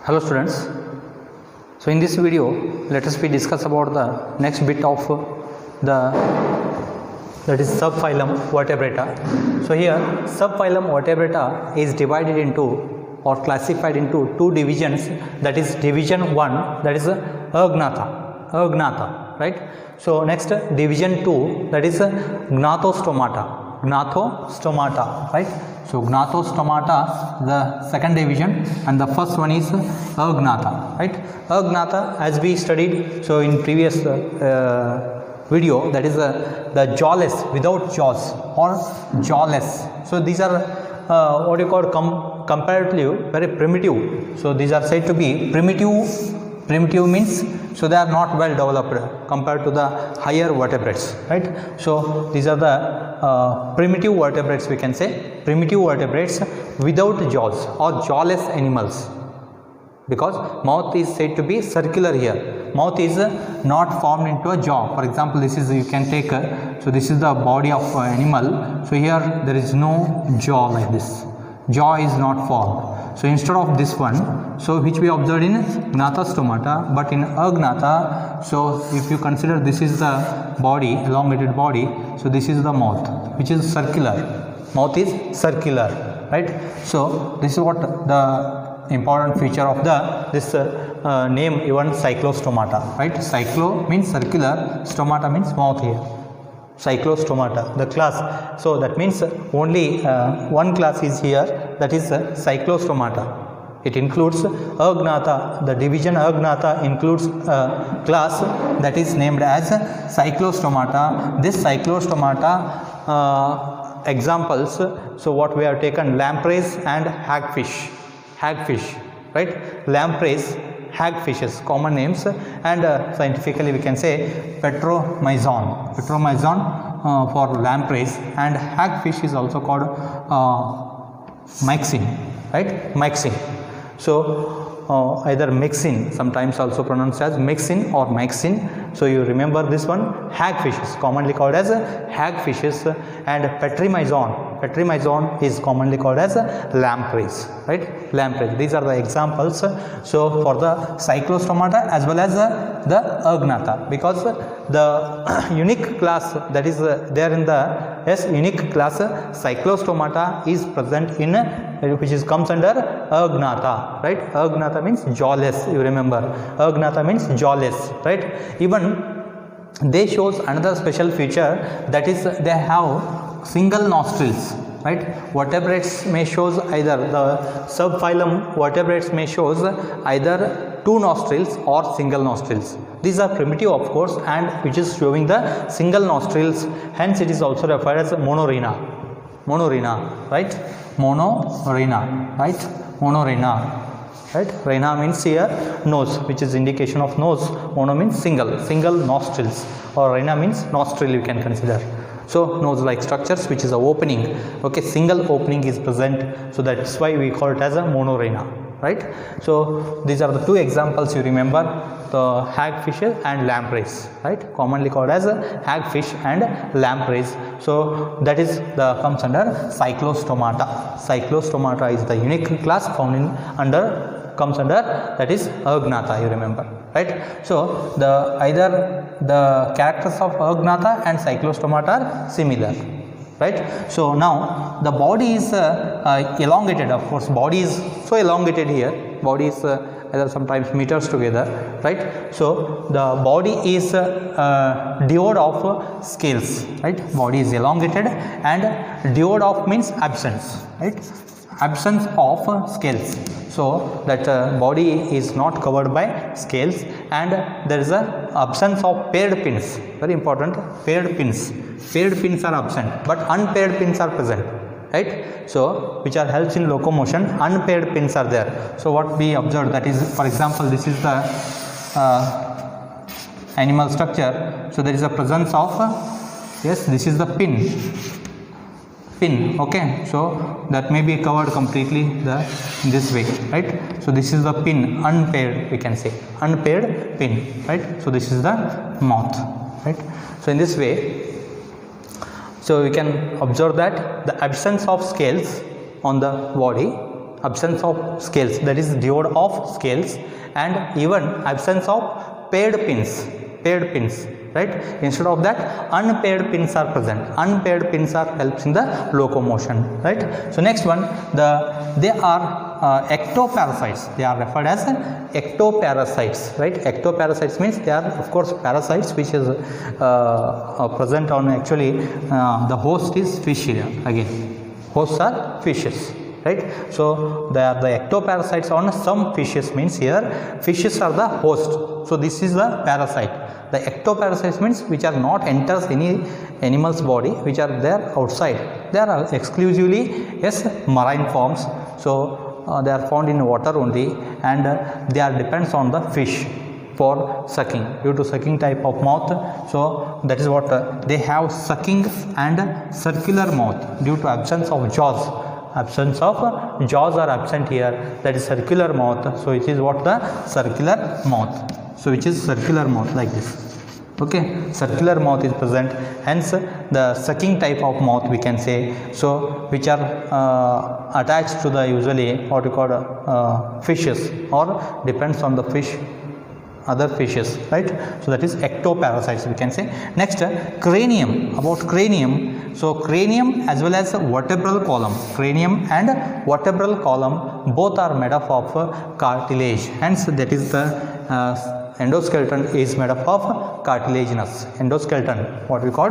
Hello students. So in this video let us discuss about the next bit of that is subphylum Vertebrata. So here subphylum Vertebrata is divided into or classified into two divisions, that is division 1, that is Agnatha, right? So next division 2, that is Gnathostomata, right? So Gnathostomata, the second division, and the first one is Agnatha, right? Agnatha, as we studied so in previous video, that is the jawless, without jaws or jawless. So these are what you call comparatively very primitive. So these are said to be primitive. Primitive means so they are not well developed compared to the higher vertebrates, right? So these are the primitive vertebrates, we can say primitive vertebrates without jaws or jawless animals, because mouth is said to be circular here. Mouth is not formed into a jaw. For example, this is, you can take so this is the body of animal. So here there is no jaw like this. Jaw is not formed. So instead of this one, so which we observed in Gnathostomata, but in Agnatha, so if you consider this is the body, elongated body, so this is the mouth, which is circular. Mouth is circular, right? So this is what the important feature of the this name even Cyclostomata, right? Cyclo means circular, stomata means mouth here. Cyclostomata, the class. So that means only one class is here, that is Cyclostomata. It includes Agnatha. The division Agnatha includes a class that is named as Cyclostomata. This Cyclostomata examples, so what we have taken, lampreys and hagfish, right? Lampreys, hagfishes, common names, and scientifically we can say petromyzon for lampreys, and hagfish is also called myxine, right? Myxine. So either myxine, sometimes also pronounced as myxine or myxine. So you remember this one, hagfishes commonly called as hagfishes, and petromyzon is commonly called as lampreys, right? Lampreys. These are the examples. So for the Cyclostomata as well as the Agnatha, because the unique class that is there in the unique class Cyclostomata is present in which is comes under Agnatha, right? Agnatha means jawless, you remember. Agnatha means jawless, right? Even they shows another special feature, that is they have single nostrils, right? Vertebrates may shows either, the subphylum vertebrates may shows either two nostrils or single nostrils. These are primitive, of course, and which is showing the single nostrils, hence it is also referred as monorrhina, right? Monorrhina, right? Rhina means here nose, which is indication of nose. Mono means single nostrils, or rhina means nostril, you can consider. So nose like structures, which is a opening, okay, single opening is present, so that's why we call it as a monorrhina, right? So these are the two examples you remember, the hagfish and lampreys, right? Commonly called as hagfish and lampreys. So that is the comes under Cyclostomata. Cyclostomata is the unique class found in comes under, that is Agnatha, you remember, right? So the either the characters of Agnatha and Cyclostomata are similar, right? So now the body is elongated, of course. Body is so elongated here. Body is either sometimes meters together, right? So the body is devoid of scales, right? Body is elongated, and devoid of means absence, right? Absence of scales. So that body is not covered by scales, and there is a absence of paired pins. Very important, paired pins. Paired pins are absent, but unpaired pins are present, right? So which are helps in locomotion. Unpaired pins are there. So what we observed, that is, for example, this is the animal structure. So there is a presence of yes, this is the pin, okay, so that may be covered completely in this way, right? So this is the pin, unpaired, we can say unpaired pin, right? So this is the mouth, right? So in this way, so we can observe that the absence of scales on the body absence of scales, that is devoid of scales, and even absence of paired pins, right? Instead of that, unpaired pins are present. Unpaired pins are helps in the locomotion, right? So next one, they are ectoparasites. They are referred as ectoparasites, right? Ectoparasites means they are of course parasites which is present on actually the host is fish here. Again, hosts are fishes, right? So they are the ectoparasites on some fishes, means here fishes are the host. So this is the parasite. The ectoparasites means which are not enters any animal's body, which are there outside. They are exclusively marine forms. So they are found in water only, and they are depends on the fish for sucking, due to sucking type of mouth. So that is what they have, sucking and circular mouth due to absence of jaws. Absence of jaws are absent here, that is circular mouth. So it is what the circular mouth. So which is circular mouth like this. Okay, circular mouth is present, hence the sucking type of mouth we can say. So which are attached to the usually what we call fishes, or depends on the fish, other fishes, right? So that is ectoparasites we can say. Next, cranium. About cranium, so cranium as well as vertebral column, cranium and vertebral column both are made up of cartilage, hence that is the endoskeleton is made up of cartilaginous. Endoskeleton, what we call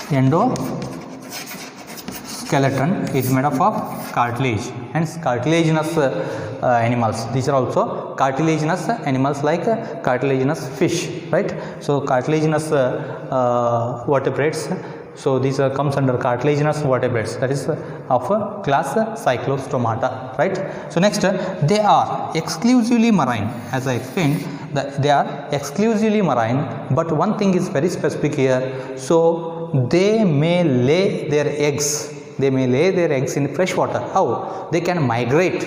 endoskeleton, is made up of cartilage, hence cartilaginous animals. These are also cartilaginous animals like cartilaginous fish, right? So cartilaginous vertebrates. So these comes under cartilaginous vertebrates, that is of class Cyclostomata, right? So next, they are exclusively marine. As I explained, they are exclusively marine, but one thing is very specific here. So they may lay their eggs. They may lay their eggs in fresh water. How? They can migrate.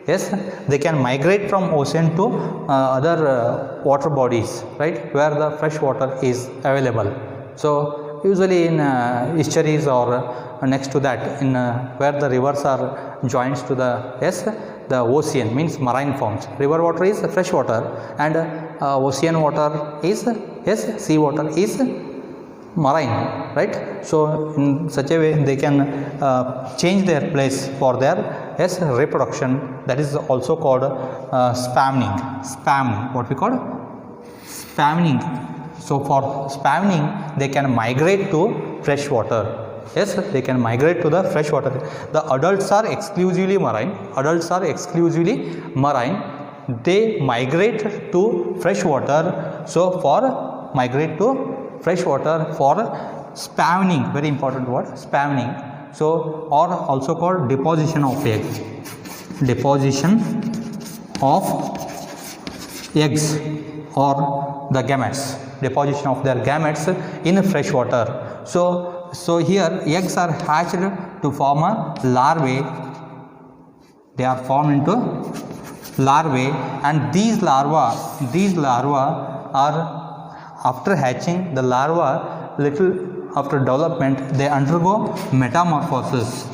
Yes, they can migrate from ocean to other water bodies, right, where the fresh water is available. So usually in estuaries or next to that, in where the rivers are joins to the ocean, means marine forms. River water is fresh water, and ocean water is sea water is marine, right? So in such a way they can change their place for their reproduction. That is also called spawning. What we call spawning. So for spawning, they can migrate to fresh water. Yes, they can migrate to the fresh water. The adults are exclusively marine. They migrate to fresh water. So for migrate to fresh water for spawning, very important word, spawning. So or also called deposition of eggs. Deposition of eggs or the gametes. Deposition of their gametes in fresh water. So here eggs are hatched to form a larvae. They are formed into larvae, and these larvae are, after hatching, the larva little after development they undergo metamorphosis.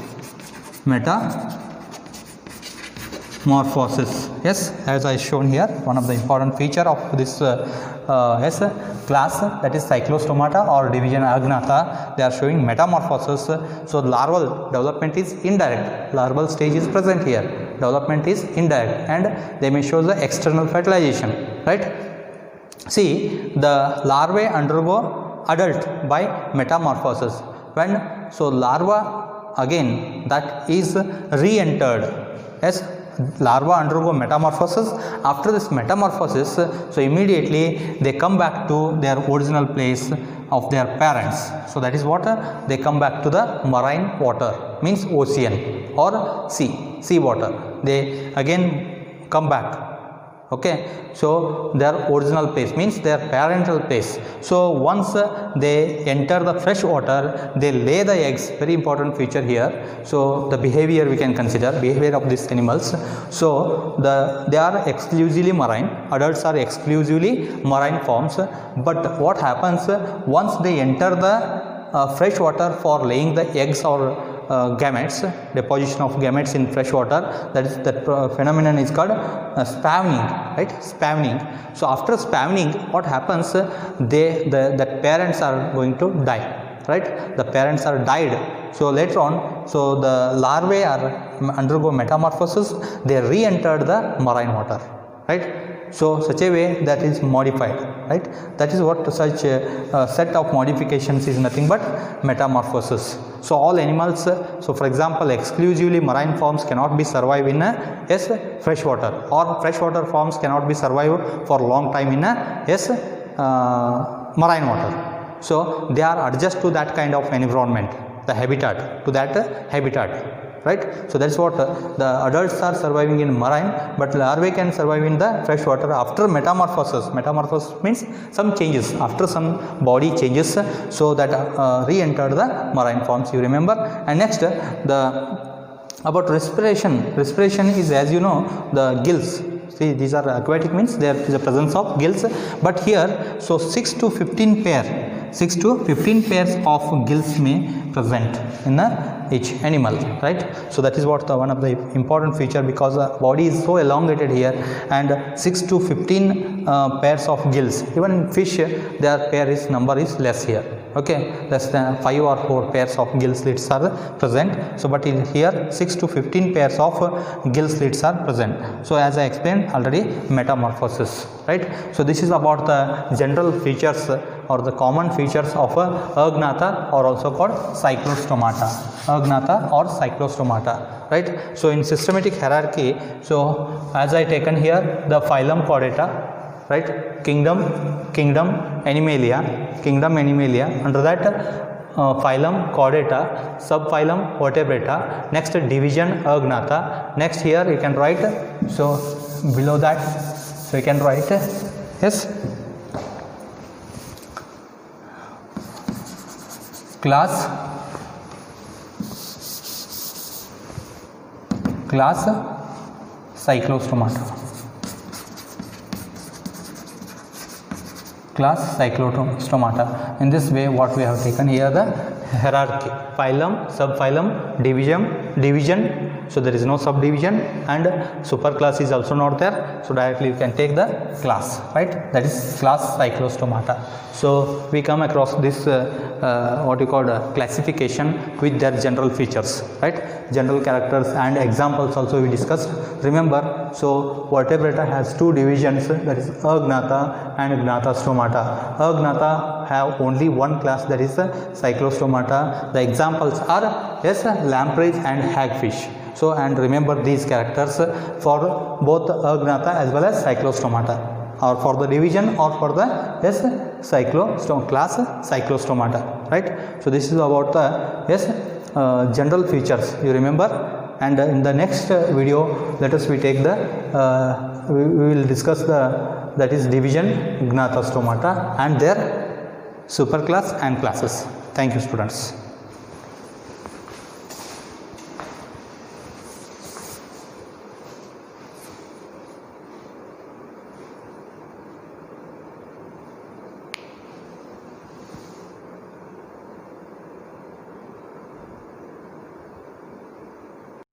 Yes, as I shown here, one of the important feature of this class, that is Cyclostomata or division Agnatha, they are showing metamorphosis. So larval development is indirect. Larval stage is present here. Development is indirect, and they may show the external fertilization, right? See, the larvae undergo adult by metamorphosis. When so larva again that is re-entered. Yes, larva undergo metamorphosis. After this metamorphosis, so immediately they come back to their original place of their parents. So that is what they come back to the marine water, means ocean or sea water. They again come back. Okay, so their original place means their parental place. So once they enter the fresh water, they lay the eggs. Very important feature here. So the behavior we can consider, behavior of these animals. So they are exclusively marine. Adults are exclusively marine forms. But what happens once they enter the fresh water for laying the eggs or gametes, deposition of gametes in fresh water. That phenomenon is called spawning, right? Spawning. So after spawning, what happens? The parents are going to die, right? The parents are died. So later on, so the larvae undergo metamorphosis. They re-entered the marine water, right? So such a way that is modified, right? That is what such a set of modifications is nothing but metamorphosis. So all animals, so for example, exclusively marine forms cannot be survive in fresh water, or freshwater forms cannot be survive for long time in marine water. So they are adjust to that kind of environment, the habitat, to that habitat. Right, so that's what the adults are surviving in marine, but larvae can survive in the fresh water after metamorphosis. Metamorphosis means some changes, after some body changes, so that re-entered the marine forms, you remember. And next, about respiration. Respiration is, as you know, the gills. See, these are aquatic, means there is a presence of gills, but here, so 6 to 15 pairs of gills may present in each animal, right? So that is what one of the important feature, because the body is so elongated here, and 6 to 15 pairs of gills. Even in fish, their number is less here. Okay, less than 5 or 4 pairs of gill slits are present. So but in here 6 to 15 pairs of gill slits are present. So as I explained already, metamorphosis, right? So this is about the general features or the common features of Agnatha, or also called Cyclostomata. Agnatha or Cyclostomata, right? So in systematic hierarchy, so as I taken here the phylum Chordata, right? Kingdom Animalia. Under that phylum Chordata, subphylum Vertebrata. Next division Agnatha. Next here you can write, so below that, so you can write, yes, class Cyclostomata. Class Cyclostomata. In this way, what we have taken here, the hierarchy: phylum, subphylum, division. So there is no subdivision, and superclass is also not there. So directly you can take the class, right? That is class Cyclostomata. So we come across this what you call classification with their general features, right? General characters and examples also we discussed. Remember, so vertebrata has 2 divisions, that is Agnatha and Gnatostomata. Agnatha have only one class, that is Cyclostomata. The examples are, yes, lamprey and hagfish. So and remember these characters for both Agnatha as well as Cyclostomata, or for the division or for the, yes, class Cyclostomata, right? So this is about the, yes, general features, you remember. And in the next video, let us we take the we will discuss the, that is division, Gnatostomata, and their superclass and classes. Thank you, students.